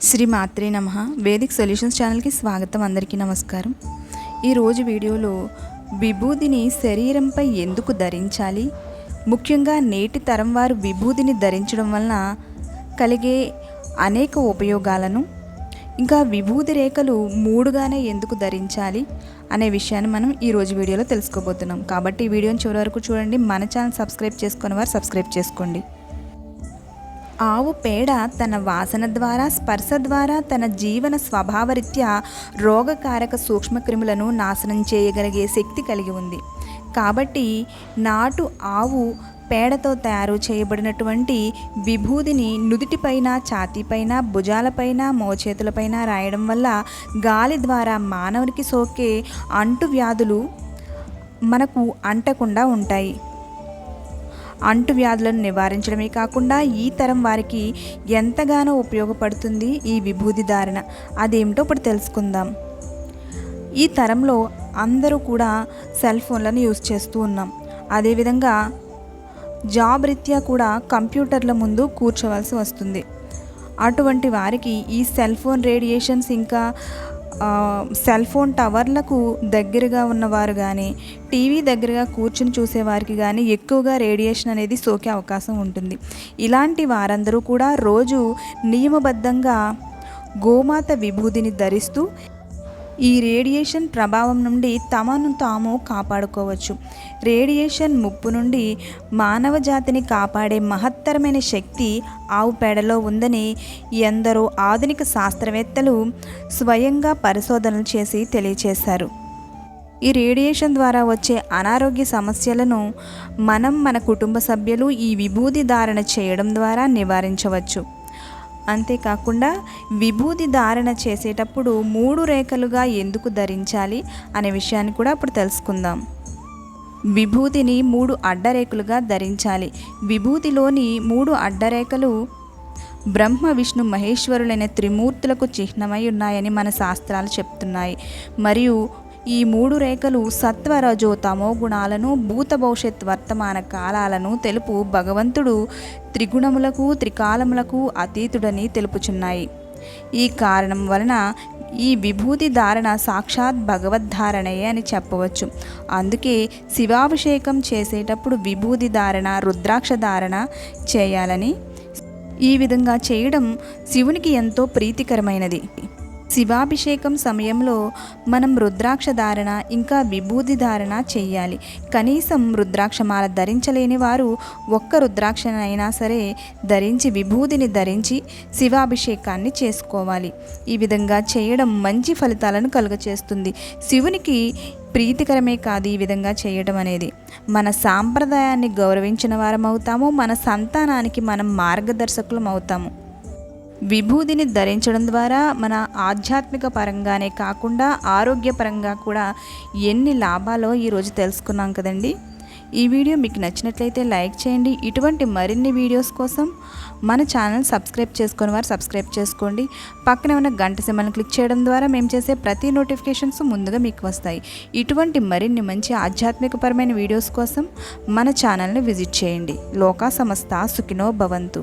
శ్రీ మాత్రే నమః. Vedic solutions ఛానల్కి స్వాగతం. అందరికీ నమస్కారం. ఈరోజు వీడియోలో విభూదిని శరీరంపై ఎందుకు ధరించాలి, ముఖ్యంగా నేటి తరం వారు విభూదిని ధరించడం వలన కలిగే అనేక ఉపయోగాలను, ఇంకా విభూది రేఖలు మూడుగానే ఎందుకు ధరించాలి అనే విషయాన్ని మనం ఈరోజు వీడియోలో తెలుసుకోబోతున్నాం. కాబట్టి ఈ వీడియోని చివరి వరకు చూడండి. మన ఛానల్ సబ్స్క్రైబ్ చేసుకునే వారు సబ్స్క్రైబ్ చేసుకోండి. ఆవు పేడ తన వాసన ద్వారా, స్పర్శ ద్వారా తన జీవన స్వభావరీత్యా రోగకారక సూక్ష్మక్రిములను నాశనం చేయగలిగే శక్తి కలిగి ఉంది. కాబట్టి నాటు ఆవు పేడతో తయారు చేయబడినటువంటి విభూదిని నుదుటిపైన, ఛాతీపైన, భుజాలపైన, మోచేతులపైన రాయడం వల్ల గాలి ద్వారా మానవునికి సోకే అంటువ్యాధులు మనకు అంటకుండా ఉంటాయి. అంటువ్యాధులను నివారించడమే కాకుండా ఈ తరం వారికి ఎంతగానో ఉపయోగపడుతుంది ఈ విభూది ధారణ. అదేమిటో ఇప్పుడు తెలుసుకుందాం. ఈ తరంలో అందరూ కూడా సెల్ ఫోన్లను యూజ్ చేస్తూ ఉన్నాం. అదేవిధంగా జాబ్ రీత్యా కూడా కంప్యూటర్ల ముందు కూర్చోవలసి వస్తుంది. అటువంటి వారికి ఈ సెల్ ఫోన్ రేడియేషన్స్, ఇంకా సెల్ ఫోన్ టవర్లకు దగ్గరగా ఉన్నవారు కానీ, టీవీ దగ్గరగా కూర్చుని చూసేవారికి కానీ ఎక్కువగా రేడియేషన్ అనేది సోకే అవకాశం ఉంటుంది. ఇలాంటి వారందరూ కూడా రోజు నియమబద్ధంగా గోమాత విభూదిని ధరిస్తూ ఈ రేడియేషన్ ప్రభావం నుండి తమను తాము కాపాడుకోవచ్చు. రేడియేషన్ ముప్పు నుండి మానవ జాతిని కాపాడే మహత్తరమైన శక్తి ఆవు పేడలో ఉందని ఎందరో ఆధునిక శాస్త్రవేత్తలు స్వయంగా పరిశోధనలు చేసి తెలియచేశారు. ఈ రేడియేషన్ ద్వారా వచ్చే అనారోగ్య సమస్యలను మన కుటుంబ సభ్యులు ఈ విభూది ధారణ చేయడం ద్వారా నివారించవచ్చు. అంతేకాకుండా విభూది ధారణ చేసేటప్పుడు 3 రేఖలుగా ఎందుకు ధరించాలి అనే విషయాన్ని కూడా ఇప్పుడు తెలుసుకుందాం. విభూతిని 3 అడ్డరేఖలుగా ధరించాలి. విభూతిలోని 3 అడ్డరేఖలు బ్రహ్మ, విష్ణు, మహేశ్వరులైన త్రిమూర్తులకు చిహ్నమై ఉన్నాయని మన శాస్త్రాలు చెప్తున్నాయి. మరియు ఈ 3 రేఖలు సత్వ, రజో, తమో గుణాలను, భూత, భవిష్యత్, వర్తమాన కాలాలను తెలుపు భగవంతుడు త్రిగుణములకు, త్రికాలములకు అతీతుడని తెలుపుచున్నాయి. ఈ కారణం వలన ఈ విభూతి ధారణ సాక్షాత్ భగవద్ధారణయే అని చెప్పవచ్చు. అందుకే శివాభిషేకం చేసేటప్పుడు విభూతి ధారణ, రుద్రాక్ష ధారణ చేయాలని, ఈ విధంగా చేయడం శివునికి ఎంతో ప్రీతికరమైనది. శివాభిషేకం సమయంలో మనం రుద్రాక్ష ధారణ, ఇంకా విభూది ధారణ చేయాలి. కనీసం రుద్రాక్షమాల ధరించలేని వారు ఒక్క రుద్రాక్షనైనా సరే ధరించి, విభూదిని ధరించి శివాభిషేకాన్ని చేసుకోవాలి. ఈ విధంగా చేయడం మంచి ఫలితాలను కలుగచేస్తుంది. శివునికి ప్రీతికరమే కాదు ఈ విధంగా చేయడం అనేది. మన సాంప్రదాయాన్ని గౌరవించిన వారం అవుతాము. మన సంతానానికి మనం మార్గదర్శకులం అవుతాము. విభూదిని ధరించడం ద్వారా మన ఆధ్యాత్మిక పరంగానే కాకుండా ఆరోగ్యపరంగా కూడా ఎన్ని లాభాలో ఈరోజు తెలుసుకున్నాం కదండి. ఈ వీడియో మీకు నచ్చినట్లయితే లైక్ చేయండి. ఇటువంటి మరిన్ని వీడియోస్ కోసం మన ఛానల్ సబ్స్క్రైబ్ చేసుకుని వారు సబ్స్క్రైబ్ చేసుకోండి. పక్కనే ఉన్న గంట సింబల్ని క్లిక్ చేయడం ద్వారా మేము చేసే ప్రతి నోటిఫికేషన్స్ ముందుగా మీకు వస్తాయి. ఇటువంటి మరిన్ని మంచి ఆధ్యాత్మికపరమైన వీడియోస్ కోసం మన ఛానల్ని విజిట్ చేయండి. లోకా సమస్త సుఖినో భవంతు.